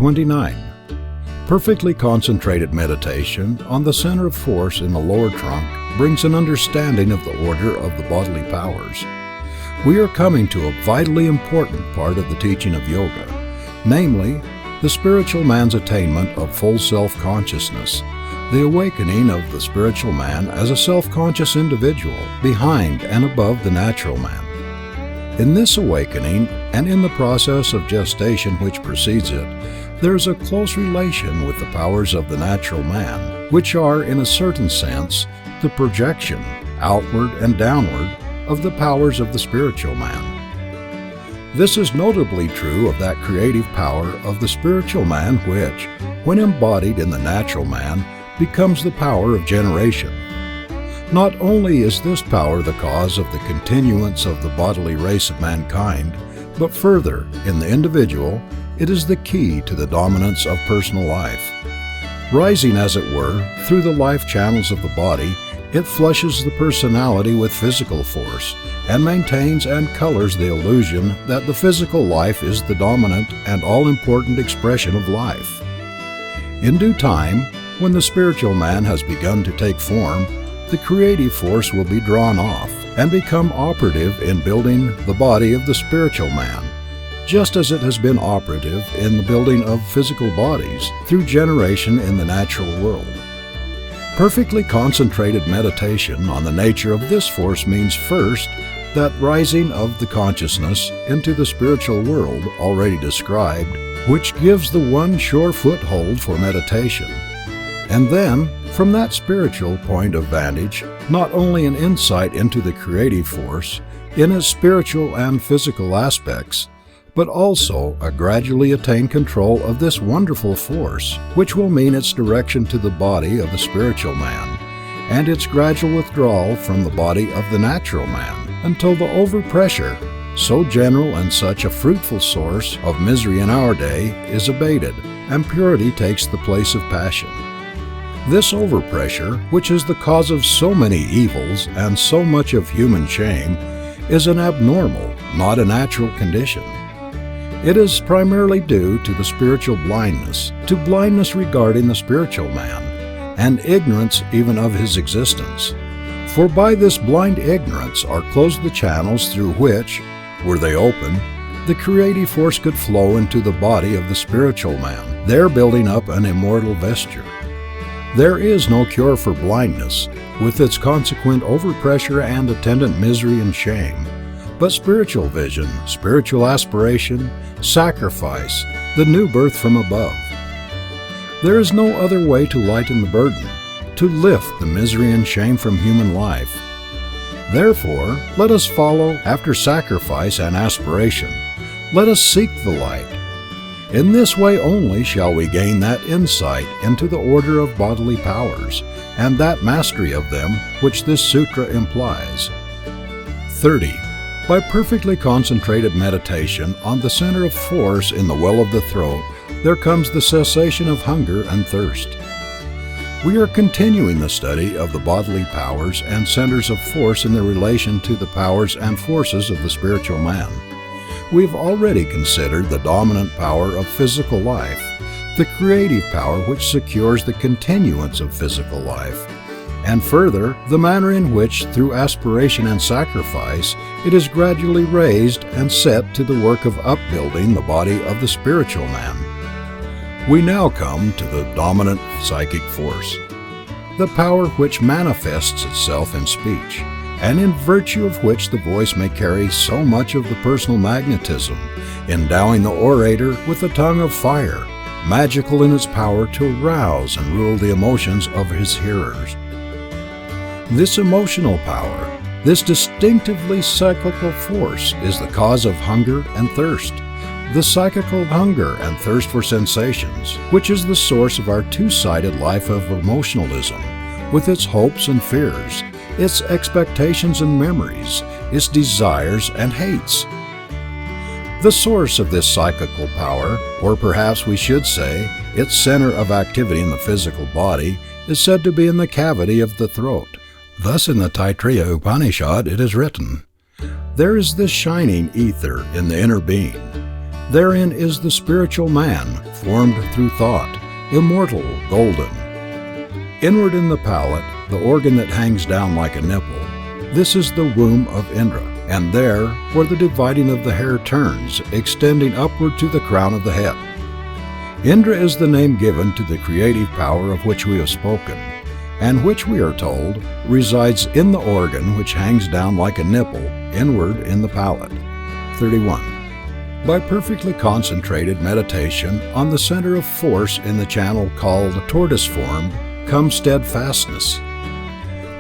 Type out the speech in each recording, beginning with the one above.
29. Perfectly concentrated meditation on the center of force in the lower trunk brings an understanding of the order of the bodily powers. We are coming to a vitally important part of the teaching of yoga, namely, the spiritual man's attainment of full self-consciousness, the awakening of the spiritual man as a self-conscious individual behind and above the natural man. In this awakening, and in the process of gestation which precedes it, there is a close relation with the powers of the natural man, which are, in a certain sense, the projection, outward and downward, of the powers of the spiritual man. This is notably true of that creative power of the spiritual man which, when embodied in the natural man, becomes the power of generation. Not only is this power the cause of the continuance of the bodily race of mankind, but further, in the individual, it is the key to the dominance of personal life. Rising, as it were, through the life channels of the body, it flushes the personality with physical force, and maintains and colors the illusion that the physical life is the dominant and all-important expression of life. In due time, when the spiritual man has begun to take form, the creative force will be drawn off and become operative in building the body of the spiritual man, just as it has been operative in the building of physical bodies through generation in the natural world. Perfectly concentrated meditation on the nature of this force means first that rising of the consciousness into the spiritual world already described, which gives the one sure foothold for meditation, and then, from that spiritual point of vantage, not only an insight into the creative force in its spiritual and physical aspects, but also a gradually attained control of this wonderful force, which will mean its direction to the body of the spiritual man, and its gradual withdrawal from the body of the natural man, until the overpressure, so general and such a fruitful source of misery in our day, is abated, and purity takes the place of passion. This overpressure, which is the cause of so many evils and so much of human shame, is an abnormal, not a natural condition. It is primarily due to the spiritual blindness, to blindness regarding the spiritual man, and ignorance even of his existence. For by this blind ignorance are closed the channels through which, were they open, the creative force could flow into the body of the spiritual man, there building up an immortal vesture. There is no cure for blindness, with its consequent overpressure and attendant misery and shame, but spiritual vision, spiritual aspiration, sacrifice, the new birth from above. There is no other way to lighten the burden, to lift the misery and shame from human life. Therefore, let us follow after sacrifice and aspiration. Let us seek the light. In this way only shall we gain that insight into the order of bodily powers, and that mastery of them which this sutra implies. 30. By perfectly concentrated meditation on the center of force in the well of the throat, there comes the cessation of hunger and thirst. We are continuing the study of the bodily powers and centers of force in their relation to the powers and forces of the spiritual man. We have already considered the dominant power of physical life, the creative power which secures the continuance of physical life, and further, the manner in which, through aspiration and sacrifice, it is gradually raised and set to the work of upbuilding the body of the spiritual man. We now come to the dominant psychic force, the power which manifests itself in speech, and in virtue of which the voice may carry so much of the personal magnetism, endowing the orator with a tongue of fire, magical in its power to arouse and rule the emotions of his hearers. This emotional power, this distinctively cyclical force, is the cause of hunger and thirst, the psychical hunger and thirst for sensations, which is the source of our two-sided life of emotionalism, with its hopes and fears, its expectations and memories, its desires and hates. The source of this psychical power, or perhaps we should say, its center of activity in the physical body, is said to be in the cavity of the throat. Thus in the Taittiriya Upanishad it is written, "There is this shining ether in the inner being. Therein is the spiritual man, formed through thought, immortal, golden. Inward in the palate, the organ that hangs down like a nipple, this is the womb of Indra, and there, where the dividing of the hair turns, extending upward to the crown of the head. Indra is the name given to the creative power of which we have spoken, and which, we are told, resides in the organ which hangs down like a nipple, inward in the palate. 31. By perfectly concentrated meditation on the center of force in the channel called tortoise form, comes steadfastness.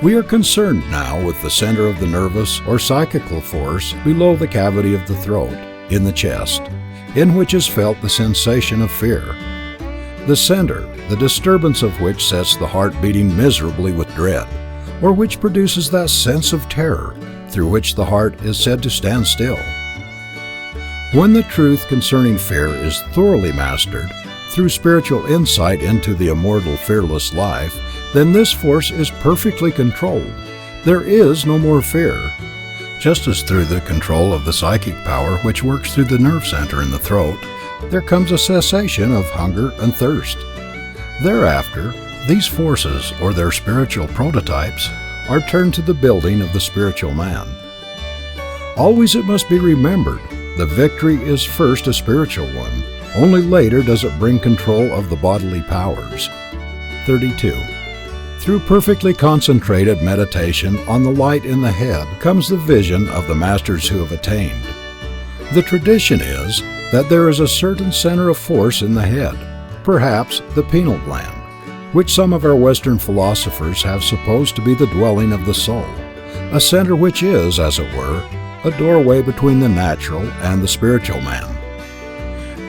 We are concerned now with the center of the nervous or psychical force below the cavity of the throat, in the chest, in which is felt the sensation of fear. The center, the disturbance of which sets the heart beating miserably with dread, or which produces that sense of terror through which the heart is said to stand still. When the truth concerning fear is thoroughly mastered, through spiritual insight into the immortal fearless life, then this force is perfectly controlled. There is no more fear. Just as through the control of the psychic power which works through the nerve center in the throat, there comes a cessation of hunger and thirst. Thereafter, these forces, or their spiritual prototypes, are turned to the building of the spiritual man. Always it must be remembered, the victory is first a spiritual one. Only later does it bring control of the bodily powers. 32. Through perfectly concentrated meditation on the light in the head comes the vision of the masters who have attained. The tradition is that there is a certain center of force in the head, perhaps the pineal gland, which some of our Western philosophers have supposed to be the dwelling of the soul, a center which is, as it were, a doorway between the natural and the spiritual man.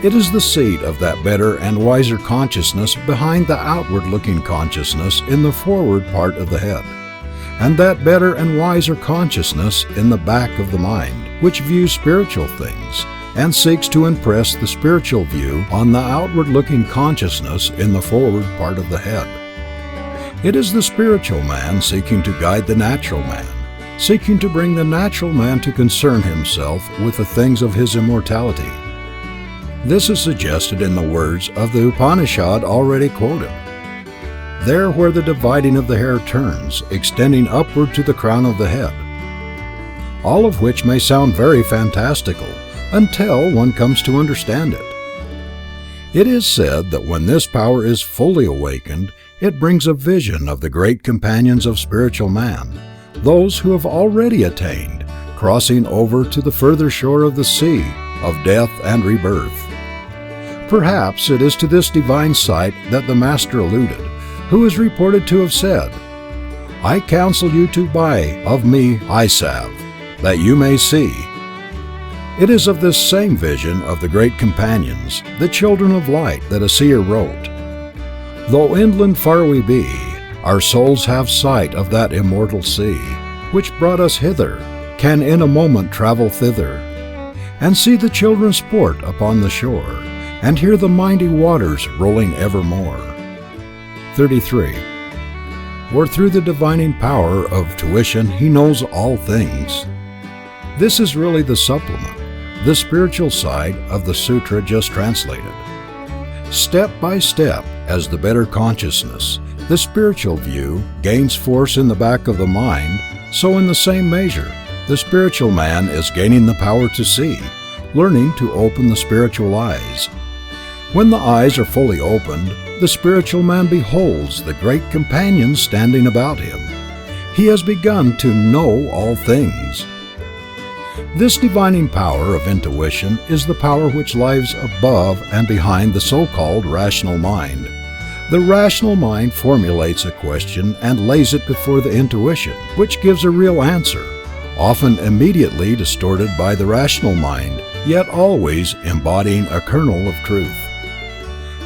It is the seat of that better and wiser consciousness behind the outward-looking consciousness in the forward part of the head, and that better and wiser consciousness in the back of the mind, which views spiritual things, and seeks to impress the spiritual view on the outward-looking consciousness in the forward part of the head. It is the spiritual man seeking to guide the natural man, seeking to bring the natural man to concern himself with the things of his immortality. This is suggested in the words of the Upanishad already quoted. There where the dividing of the hair turns, extending upward to the crown of the head. All of which may sound very fantastical, until one comes to understand it. It is said that when this power is fully awakened, it brings a vision of the great companions of spiritual man, those who have already attained, crossing over to the further shore of the sea of death and rebirth. Perhaps it is to this divine sight that the Master alluded, who is reported to have said, "I counsel you to buy of me eye salve, that you may see." It is of this same vision of the great companions, the children of light, that a seer wrote, "Though inland far we be, our souls have sight of that immortal sea, which brought us hither, can in a moment travel thither, and see the children sport upon the shore, and hear the mighty waters rolling evermore." 33. Or through the divining power of tuition he knows all things. This is really the supplement, the spiritual side of the sutra just translated. Step by step, as the better consciousness, the spiritual view, gains force in the back of the mind, so in the same measure, the spiritual man is gaining the power to see, learning to open the spiritual eyes. When the eyes are fully opened, the spiritual man beholds the great companions standing about him. He has begun to know all things. This divining power of intuition is the power which lies above and behind the so-called rational mind. The rational mind formulates a question and lays it before the intuition, which gives a real answer, often immediately distorted by the rational mind, yet always embodying a kernel of truth.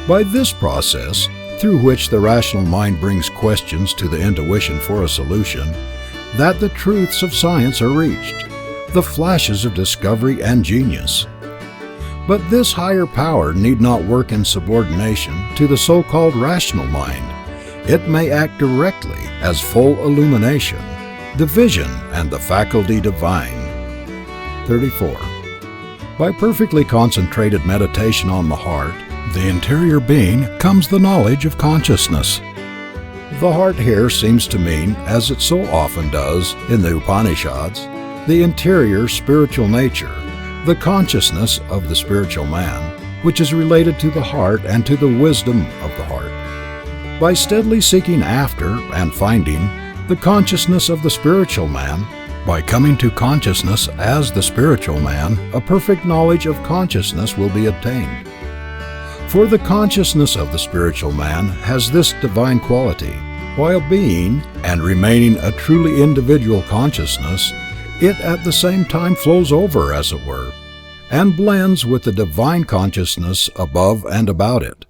By this process, through which the rational mind brings questions to the intuition for a solution, that the truths of science are reached, the flashes of discovery and genius. But this higher power need not work in subordination to the so-called rational mind. It may act directly as full illumination, the vision and the faculty divine. 34. By perfectly concentrated meditation on the heart, the interior being, comes the knowledge of consciousness. The heart here seems to mean, as it so often does in the Upanishads, the interior spiritual nature, the consciousness of the spiritual man, which is related to the heart and to the wisdom of the heart. By steadily seeking after and finding the consciousness of the spiritual man, by coming to consciousness as the spiritual man, a perfect knowledge of consciousness will be obtained. For the consciousness of the spiritual man has this divine quality. While being and remaining a truly individual consciousness, it at the same time flows over, as it were, and blends with the divine consciousness above and about it,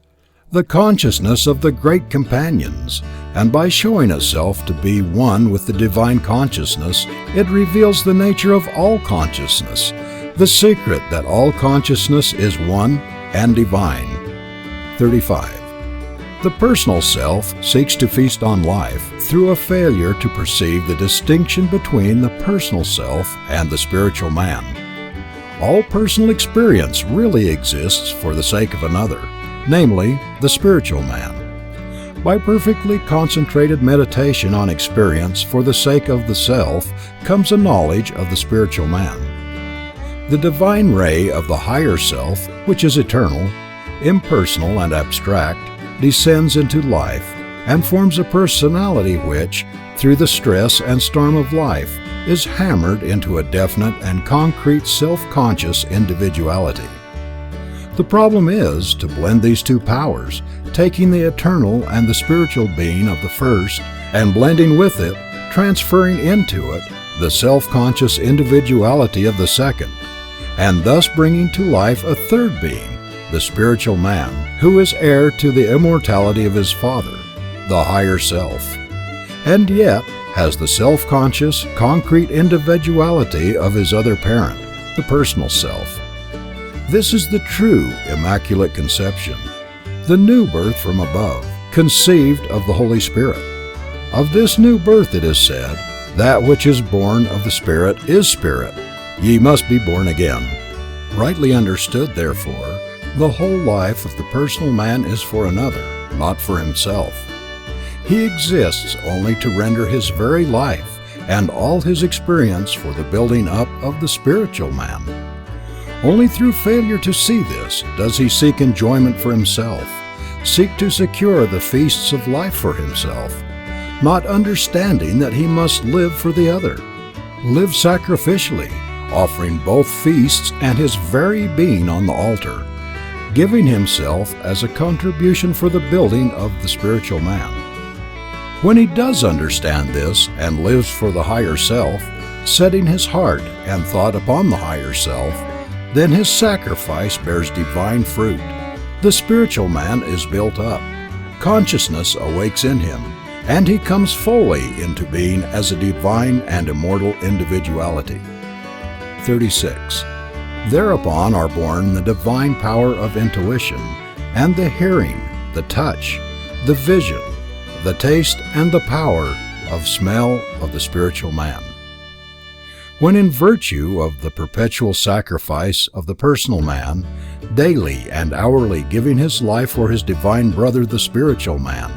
the consciousness of the great companions, and by showing itself to be one with the divine consciousness, it reveals the nature of all consciousness, the secret that all consciousness is one and divine. 35. The personal self seeks to feast on life through a failure to perceive the distinction between the personal self and the spiritual man. All personal experience really exists for the sake of another, namely, the spiritual man. By perfectly concentrated meditation on experience for the sake of the self comes a knowledge of the spiritual man. The divine ray of the higher self, which is eternal, impersonal and abstract, descends into life and forms a personality which, through the stress and storm of life, is hammered into a definite and concrete self-conscious individuality. The problem is to blend these two powers, taking the eternal and the spiritual being of the first and blending with it, transferring into it, the self-conscious individuality of the second, and thus bringing to life a third being, the spiritual man, who is heir to the immortality of his father, the higher self, and yet has the self-conscious, concrete individuality of his other parent, the personal self. This is the true Immaculate Conception, the new birth from above, conceived of the Holy Spirit. Of this new birth it is said, "That which is born of the Spirit is spirit. Ye must be born again." Rightly understood, therefore, the whole life of the personal man is for another, not for himself. He exists only to render his very life and all his experience for the building up of the spiritual man. Only through failure to see this does he seek enjoyment for himself, seek to secure the feasts of life for himself, not understanding that he must live for the other, live sacrificially, offering both feasts and his very being on the altar, giving himself as a contribution for the building of the spiritual man. When he does understand this and lives for the higher self, setting his heart and thought upon the higher self, then his sacrifice bears divine fruit. The spiritual man is built up, consciousness awakes in him, and he comes fully into being as a divine and immortal individuality. 36. Thereupon are born the divine power of intuition, and the hearing, the touch, the vision, the taste, and the power of smell of the spiritual man. When in virtue of the perpetual sacrifice of the personal man, daily and hourly giving his life for his divine brother the spiritual man,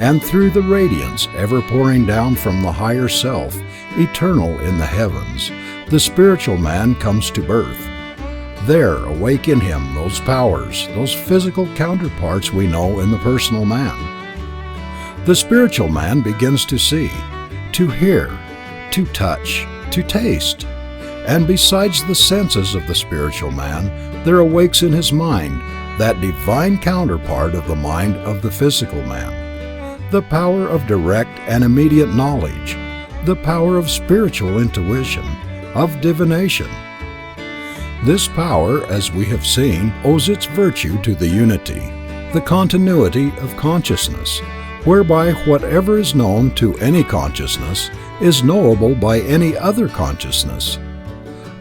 and through the radiance ever pouring down from the higher self, eternal in the heavens, the spiritual man comes to birth. There awake in him those powers, those physical counterparts we know in the personal man. The spiritual man begins to see, to hear, to touch, to taste, and besides the senses of the spiritual man, there awakes in his mind that divine counterpart of the mind of the physical man, the power of direct and immediate knowledge, the power of spiritual intuition, of divination. This power, as we have seen, owes its virtue to the unity, the continuity of consciousness, whereby whatever is known to any consciousness is knowable by any other consciousness.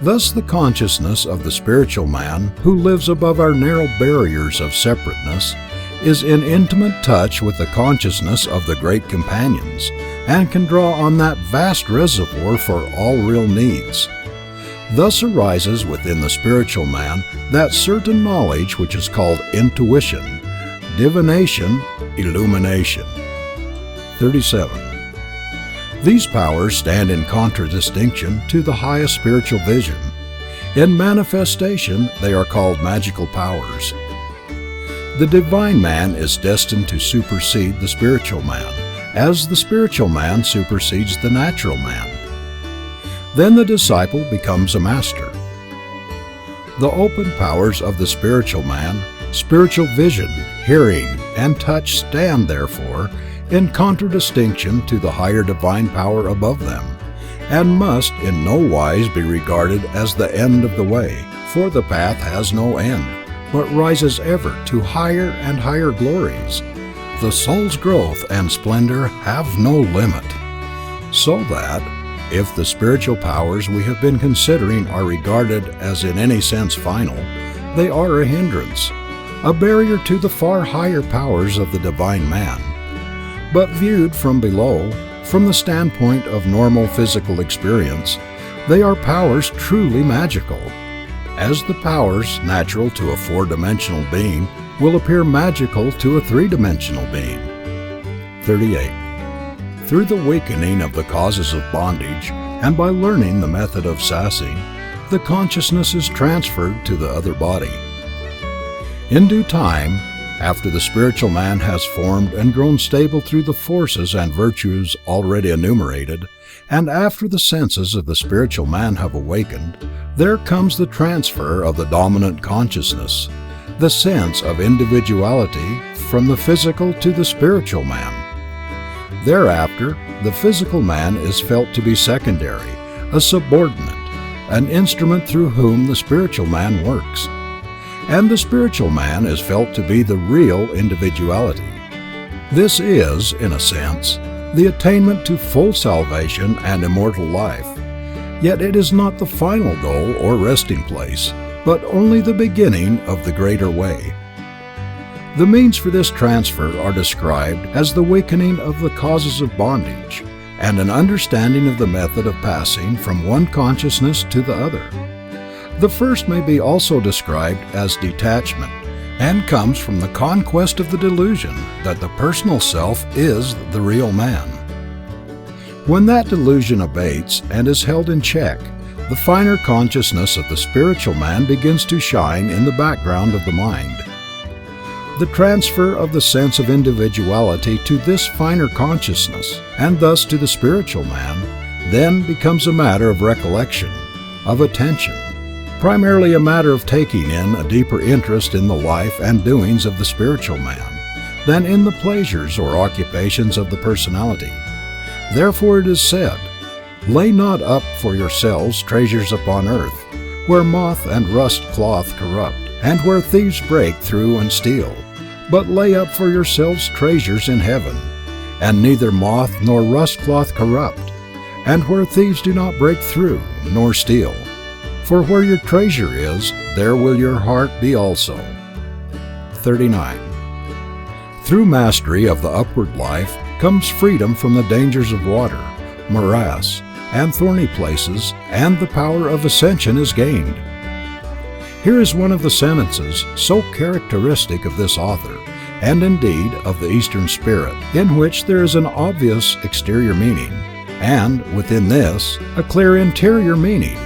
Thus the consciousness of the spiritual man, who lives above our narrow barriers of separateness, is in intimate touch with the consciousness of the great companions, and can draw on that vast reservoir for all real needs. Thus arises within the spiritual man that certain knowledge which is called intuition, divination, illumination. 37. These powers stand in contradistinction to the highest spiritual vision. In manifestation, they are called magical powers. The divine man is destined to supersede the spiritual man, as the spiritual man supersedes the natural man. Then the disciple becomes a master. The open powers of the spiritual man, spiritual vision, hearing, and touch stand, therefore, in contradistinction to the higher divine power above them, and must in no wise be regarded as the end of the way, for the path has no end, but rises ever to higher and higher glories. The soul's growth and splendor have no limit, so that, if the spiritual powers we have been considering are regarded as in any sense final, they are a hindrance, a barrier to the far higher powers of the divine man. But viewed from below, from the standpoint of normal physical experience, they are powers truly magical, as the powers natural to a four-dimensional being will appear magical to a three-dimensional being. 38. Through the weakening of the causes of bondage, and by learning the method of sassing, the consciousness is transferred to the other body. In due time, after the spiritual man has formed and grown stable through the forces and virtues already enumerated, and after the senses of the spiritual man have awakened, there comes the transfer of the dominant consciousness, the sense of individuality, from the physical to the spiritual man. Thereafter, the physical man is felt to be secondary, a subordinate, an instrument through whom the spiritual man works. And the spiritual man is felt to be the real individuality. This is, in a sense, the attainment to full salvation and immortal life. Yet it is not the final goal or resting place, but only the beginning of the greater way. The means for this transfer are described as the weakening of the causes of bondage, and an understanding of the method of passing from one consciousness to the other. The first may be also described as detachment, and comes from the conquest of the delusion that the personal self is the real man. When that delusion abates and is held in check, the finer consciousness of the spiritual man begins to shine in the background of the mind. The transfer of the sense of individuality to this finer consciousness, and thus to the spiritual man, then becomes a matter of recollection, of attention, primarily a matter of taking in a deeper interest in the life and doings of the spiritual man, than in the pleasures or occupations of the personality. Therefore it is said, "Lay not up for yourselves treasures upon earth, where moth and rust cloth corrupt, and where thieves break through and steal. But lay up for yourselves treasures in heaven, and neither moth nor rust cloth corrupt, and where thieves do not break through nor steal. For where your treasure is, there will your heart be also." 39. Through mastery of the upward life comes freedom from the dangers of water, morass, and thorny places, and the power of ascension is gained. Here is one of the sentences so characteristic of this author, and indeed of the Eastern spirit, in which there is an obvious exterior meaning, and, within this, a clear interior meaning,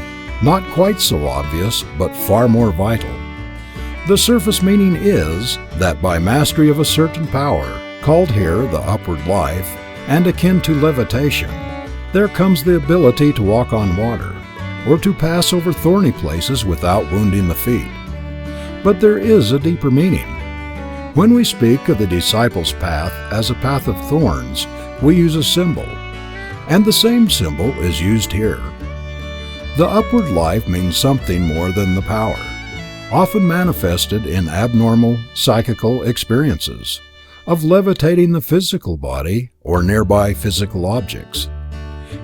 not quite so obvious, but far more vital. The surface meaning is, that by mastery of a certain power, called here the upward life, and akin to levitation, there comes the ability to walk on water, or to pass over thorny places without wounding the feet. But there is a deeper meaning. When we speak of the disciple's path as a path of thorns, we use a symbol, and the same symbol is used here. The upward life means something more than the power, often manifested in abnormal psychical experiences, of levitating the physical body or nearby physical objects.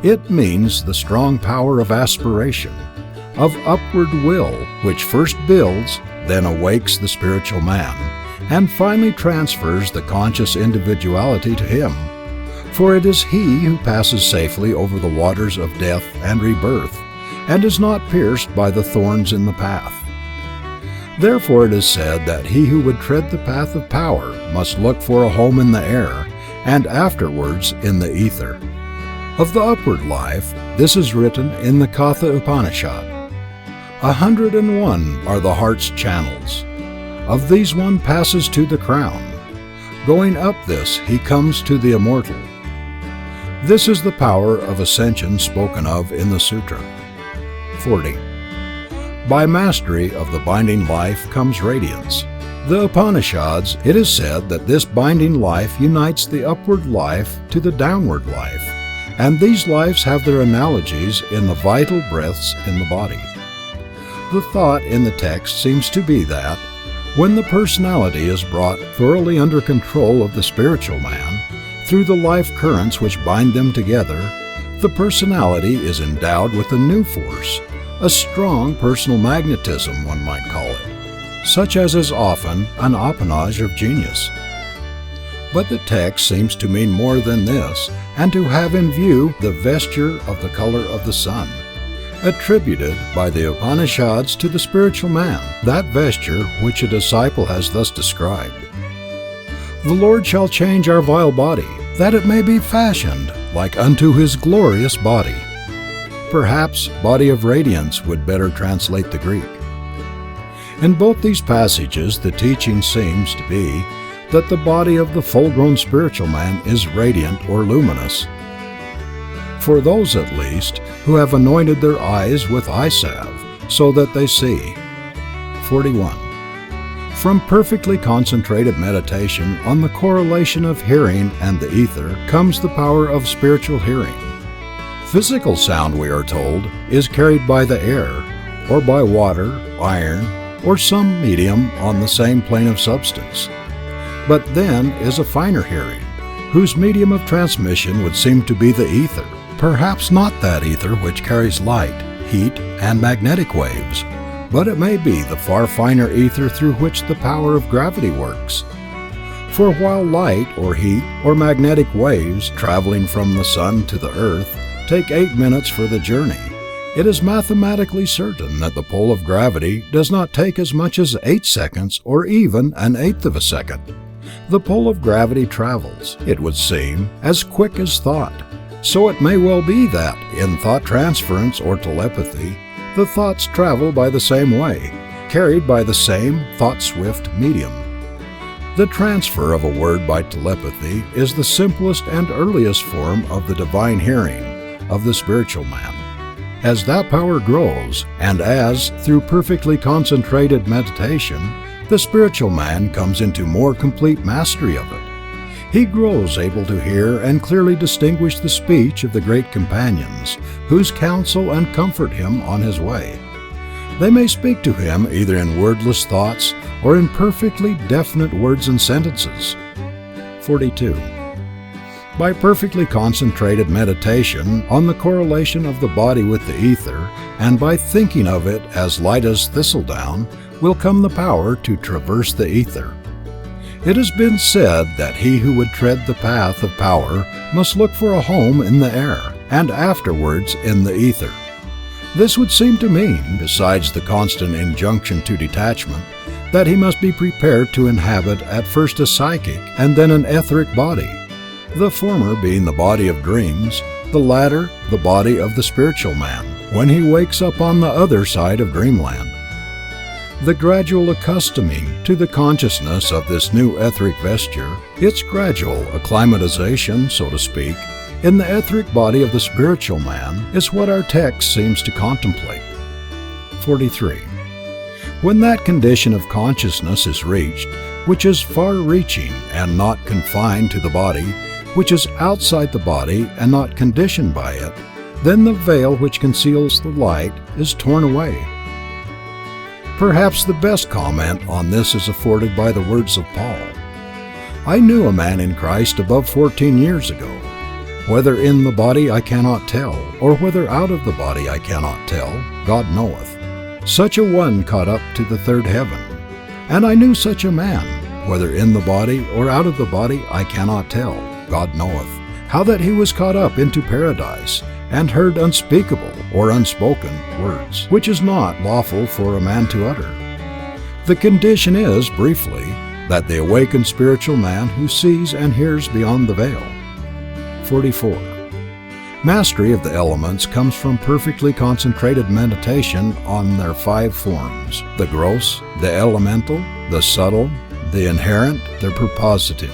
It means the strong power of aspiration, of upward will, which first builds, then awakes the spiritual man, and finally transfers the conscious individuality to him. For it is he who passes safely over the waters of death and rebirth, and is not pierced by the thorns in the path. Therefore it is said that he who would tread the path of power must look for a home in the air, and afterwards in the ether. Of the upward life, this is written in the Katha Upanishad. 101 are the heart's channels. Of these one passes to the crown. Going up this, he comes to the immortal. This is the power of ascension spoken of in the sutra. 40. By mastery of the binding life comes radiance. The Upanishads, it is said that this binding life unites the upward life to the downward life, and these lives have their analogies in the vital breaths in the body. The thought in the text seems to be that, when the personality is brought thoroughly under control of the spiritual man, through the life currents which bind them together, the personality is endowed with a new force, a strong personal magnetism, one might call it, such as is often an appanage of genius. But the text seems to mean more than this, and to have in view the vesture of the color of the sun, attributed by the Upanishads to the spiritual man, that vesture which a disciple has thus described. The Lord shall change our vile body, that it may be fashioned like unto his glorious body. Perhaps body of radiance would better translate the Greek. In both these passages, the teaching seems to be that the body of the full-grown spiritual man is radiant or luminous. For those, at least, who have anointed their eyes with eye salve, so that they see. 41. From perfectly concentrated meditation on the correlation of hearing and the ether comes the power of spiritual hearing. Physical sound, we are told, is carried by the air, or by water, iron, or some medium on the same plane of substance. But then is a finer hearing, whose medium of transmission would seem to be the ether. Perhaps not that ether which carries light, heat, and magnetic waves, but it may be the far finer ether through which the power of gravity works. For while light or heat or magnetic waves traveling from the sun to the earth take 8 minutes for the journey, it is mathematically certain that the pull of gravity does not take as much as 8 seconds or even an eighth of a second. The pull of gravity travels, it would seem, as quick as thought. So it may well be that, in thought transference or telepathy, the thoughts travel by the same way, carried by the same thought-swift medium. The transfer of a word by telepathy is the simplest and earliest form of the divine hearing of the spiritual man. As that power grows, and as, through perfectly concentrated meditation, the spiritual man comes into more complete mastery of it, he grows able to hear and clearly distinguish the speech of the great companions, whose counsel and comfort him on his way. They may speak to him either in wordless thoughts or in perfectly definite words and sentences. 42. By perfectly concentrated meditation on the correlation of the body with the ether, and by thinking of it as light as thistledown, will come the power to traverse the ether. It has been said that he who would tread the path of power must look for a home in the air, and afterwards in the ether. This would seem to mean, besides the constant injunction to detachment, that he must be prepared to inhabit at first a psychic and then an etheric body, the former being the body of dreams, the latter the body of the spiritual man, when he wakes up on the other side of dreamland. The gradual accustoming to the consciousness of this new etheric vesture, its gradual acclimatization, so to speak, in the etheric body of the spiritual man is what our text seems to contemplate. 43. When that condition of consciousness is reached, which is far-reaching and not confined to the body, which is outside the body and not conditioned by it, then the veil which conceals the light is torn away. Perhaps the best comment on this is afforded by the words of Paul. I knew a man in Christ above 14 years ago. Whether in the body I cannot tell, or whether out of the body I cannot tell, God knoweth. Such a one caught up to the third heaven. And I knew such a man, whether in the body or out of the body I cannot tell, God knoweth, how that he was caught up into paradise, and heard unspeakable or unspoken words, which is not lawful for a man to utter. The condition is, briefly, that the awakened spiritual man who sees and hears beyond the veil. 44. Mastery of the elements comes from perfectly concentrated meditation on their 5 forms: the gross, the elemental, the subtle, the inherent, the purposive.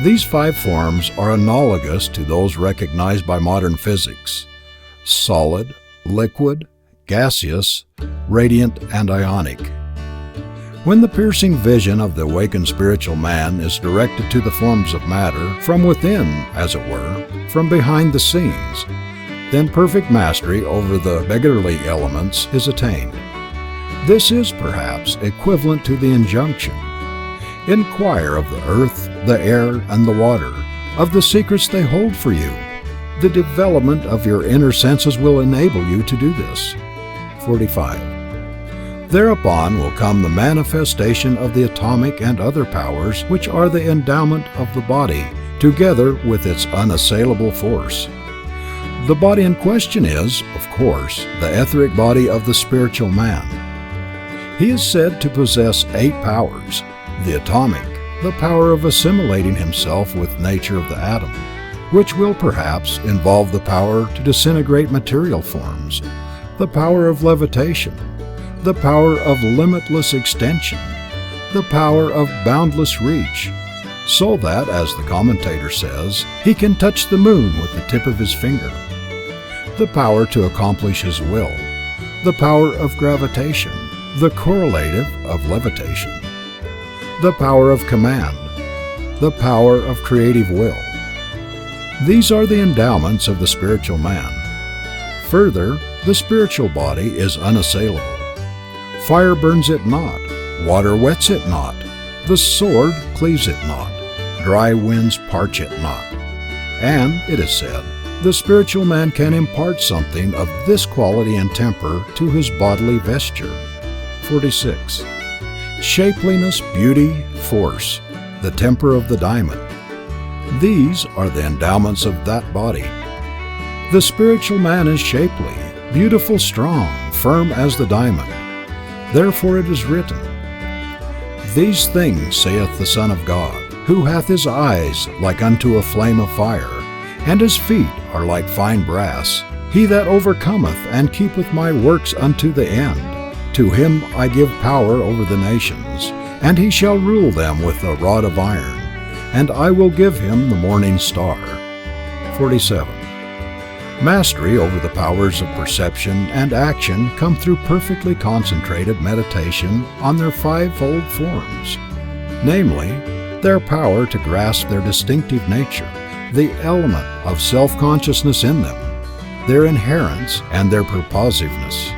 These 5 forms are analogous to those recognized by modern physics: solid, liquid, gaseous, radiant, and ionic. When the piercing vision of the awakened spiritual man is directed to the forms of matter, from within, as it were, from behind the scenes, then perfect mastery over the beggarly elements is attained. This is, perhaps, equivalent to the injunction: inquire of the earth, the air, and the water, of the secrets they hold for you. The development of your inner senses will enable you to do this. 45. Thereupon will come the manifestation of the atomic and other powers which are the endowment of the body, together with its unassailable force. The body in question is, of course, the etheric body of the spiritual man. He is said to possess 8 powers: the atomic, the power of assimilating himself with nature of the atom, which will perhaps involve the power to disintegrate material forms; the power of levitation; the power of limitless extension; the power of boundless reach, so that, as the commentator says, he can touch the moon with the tip of his finger; the power to accomplish his will; the power of gravitation; the correlative of levitation; the power of command; the power of creative will. These are the endowments of the spiritual man. Further, the spiritual body is unassailable. Fire burns it not, water wets it not, the sword cleaves it not, dry winds parch it not. And, it is said, the spiritual man can impart something of this quality and temper to his bodily vesture. 46. Shapeliness, beauty, force, the temper of the diamond. These are the endowments of that body. The spiritual man is shapely, beautiful, strong, firm as the diamond. Therefore it is written, "These things saith the Son of God, who hath his eyes like unto a flame of fire, and his feet are like fine brass. He that overcometh and keepeth my works unto the end, to him I give power over the nations, and he shall rule them with a rod of iron, and I will give him the morning star." 47. Mastery over the powers of perception and action come through perfectly concentrated meditation on their 5-fold forms, namely, their power to grasp their distinctive nature, the element of self-consciousness in them, their inherence, and their purposiveness.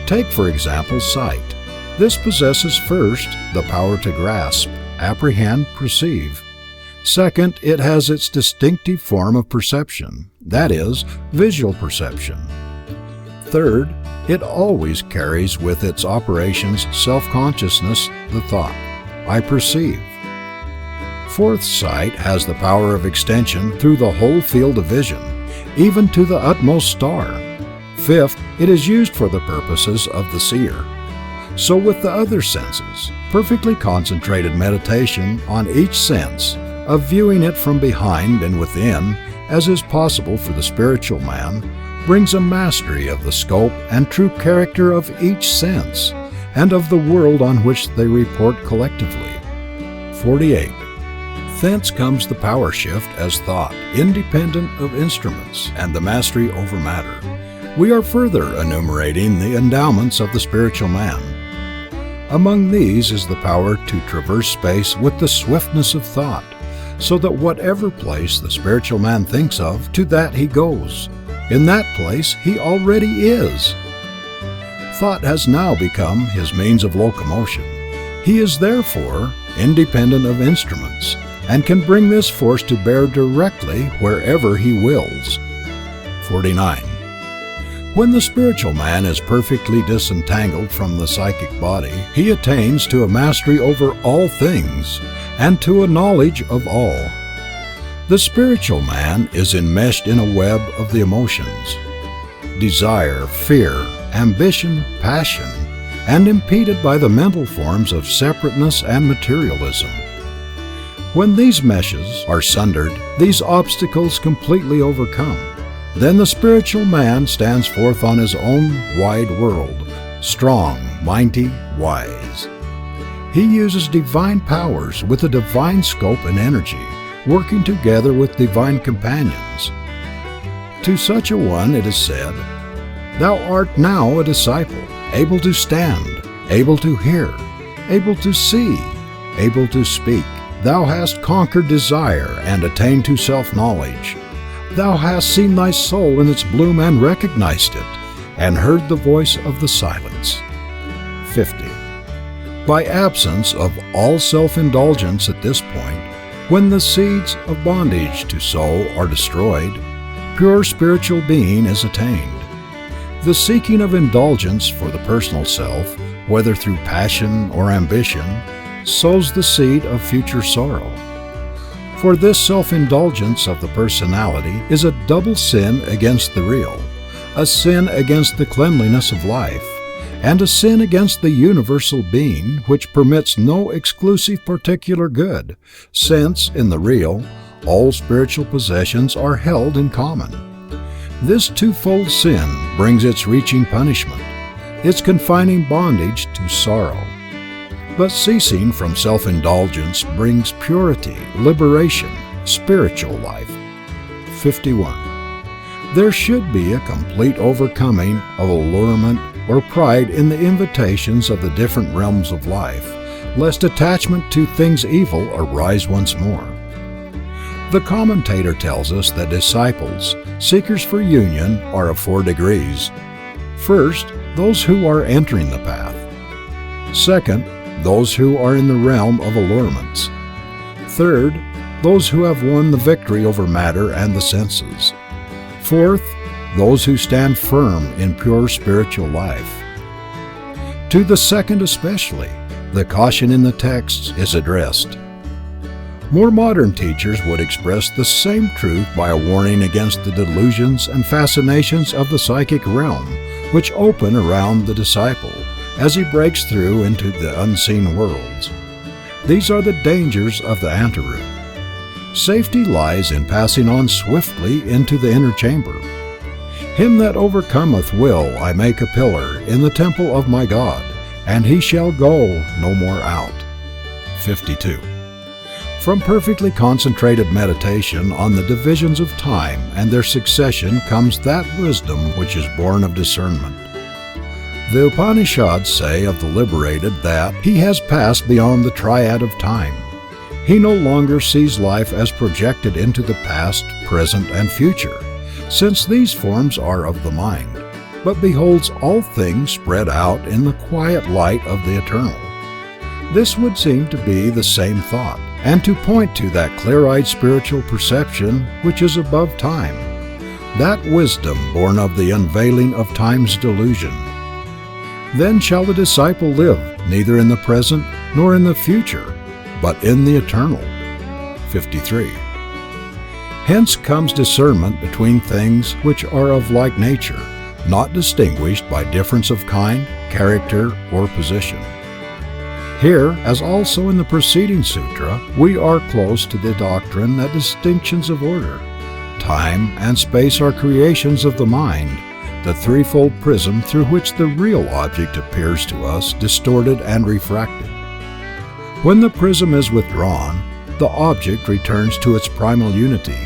Take, for example, sight. This possesses first the power to grasp, apprehend, perceive. Second, it has its distinctive form of perception, that is, visual perception. Third, it always carries with its operations self-consciousness, the thought, "I perceive." Fourth, sight has the power of extension through the whole field of vision, even to the utmost star. Fifth, it is used for the purposes of the seer. So with the other senses, perfectly concentrated meditation on each sense, of viewing it from behind and within, as is possible for the spiritual man, brings a mastery of the scope and true character of each sense, and of the world on which they report collectively. 48. Thence comes the power shift as thought, independent of instruments, and the mastery over matter. We are further enumerating the endowments of the spiritual man. Among these is the power to traverse space with the swiftness of thought, so that whatever place the spiritual man thinks of, to that he goes. In that place he already is. Thought has now become his means of locomotion. He is therefore independent of instruments, and can bring this force to bear directly wherever he wills. 49. When the spiritual man is perfectly disentangled from the psychic body, he attains to a mastery over all things, and to a knowledge of all. The spiritual man is enmeshed in a web of the emotions, desire, fear, ambition, passion, and impeded by the mental forms of separateness and materialism. When these meshes are sundered, these obstacles completely overcome, then the spiritual man stands forth on his own wide world, strong, mighty, wise. He uses divine powers with a divine scope and energy, working together with divine companions. To such a one it is said, "Thou art now a disciple, able to stand, able to hear, able to see, able to speak. Thou hast conquered desire and attained to self-knowledge. Thou hast seen thy soul in its bloom and recognized it, and heard the voice of the silence." 50. By absence of all self-indulgence at this point, when the seeds of bondage to soul are destroyed, pure spiritual being is attained. The seeking of indulgence for the personal self, whether through passion or ambition, sows the seed of future sorrow. For this self-indulgence of the personality is a double sin against the real, a sin against the cleanliness of life, and a sin against the universal being which permits no exclusive particular good, since, in the real, all spiritual possessions are held in common. This twofold sin brings its reaching punishment, its confining bondage to sorrow. But ceasing from self-indulgence brings purity, liberation, spiritual life. 51. There should be a complete overcoming of allurement or pride in the invitations of the different realms of life, lest attachment to things evil arise once more. The commentator tells us that disciples, seekers for union, are of 4 degrees. First, those who are entering the path. Second, those who are in the realm of allurements. Third, those who have won the victory over matter and the senses. Fourth, those who stand firm in pure spiritual life. To the second especially, the caution in the texts is addressed. More modern teachers would express the same truth by a warning against the delusions and fascinations of the psychic realm, which open around the disciple as he breaks through into the unseen worlds. These are the dangers of the anteroom. Safety lies in passing on swiftly into the inner chamber. Him that overcometh will I make a pillar in the temple of my God, and he shall go no more out. 52. From perfectly concentrated meditation on the divisions of time and their succession comes that wisdom which is born of discernment. The Upanishads say of the liberated that he has passed beyond the triad of time. He no longer sees life as projected into the past, present, and future, since these forms are of the mind, but beholds all things spread out in the quiet light of the eternal. This would seem to be the same thought, and to point to that clear-eyed spiritual perception which is above time, that wisdom born of the unveiling of time's delusion. Then shall the disciple live neither in the present nor in the future, but in the eternal. 53. Hence comes discernment between things which are of like nature, not distinguished by difference of kind, character, or position. Here, as also in the preceding sutra, we are close to the doctrine that distinctions of order, time, and space are creations of the mind, the threefold prism through which the real object appears to us distorted and refracted. When the prism is withdrawn, the object returns to its primal unity,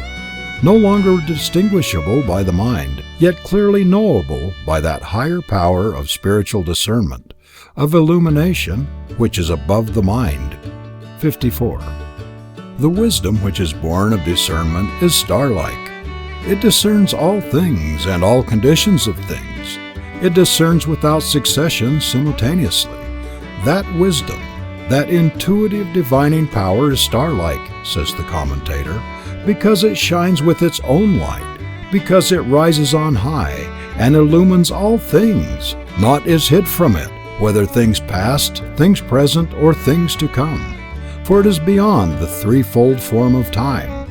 no longer distinguishable by the mind, yet clearly knowable by that higher power of spiritual discernment, of illumination, which is above the mind. 54. The wisdom which is born of discernment is star-like. It discerns all things and all conditions of things. It discerns without succession simultaneously. That wisdom, that intuitive divining power is star-like, says the commentator, because it shines with its own light, because it rises on high and illumines all things, naught is hid from it, whether things past, things present, or things to come, for it is beyond the threefold form of time.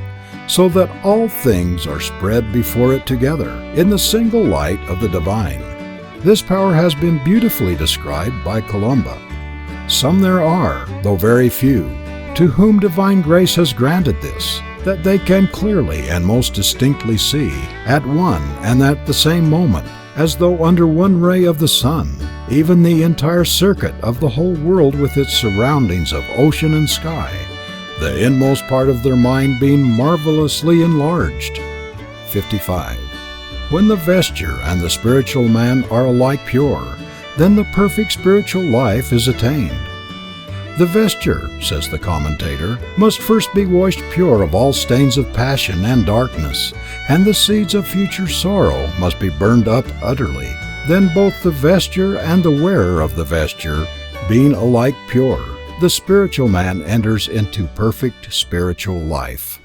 so that all things are spread before it together, in the single light of the divine. This power has been beautifully described by Columba. Some there are, though very few, to whom divine grace has granted this, that they can clearly and most distinctly see, at one and at the same moment, as though under one ray of the sun, even the entire circuit of the whole world with its surroundings of ocean and sky, the inmost part of their mind being marvelously enlarged. 55. When the vesture and the spiritual man are alike pure, then the perfect spiritual life is attained. The vesture, says the commentator, must first be washed pure of all stains of passion and darkness, and the seeds of future sorrow must be burned up utterly. Then both the vesture and the wearer of the vesture being alike pure, the spiritual man enters into perfect spiritual life.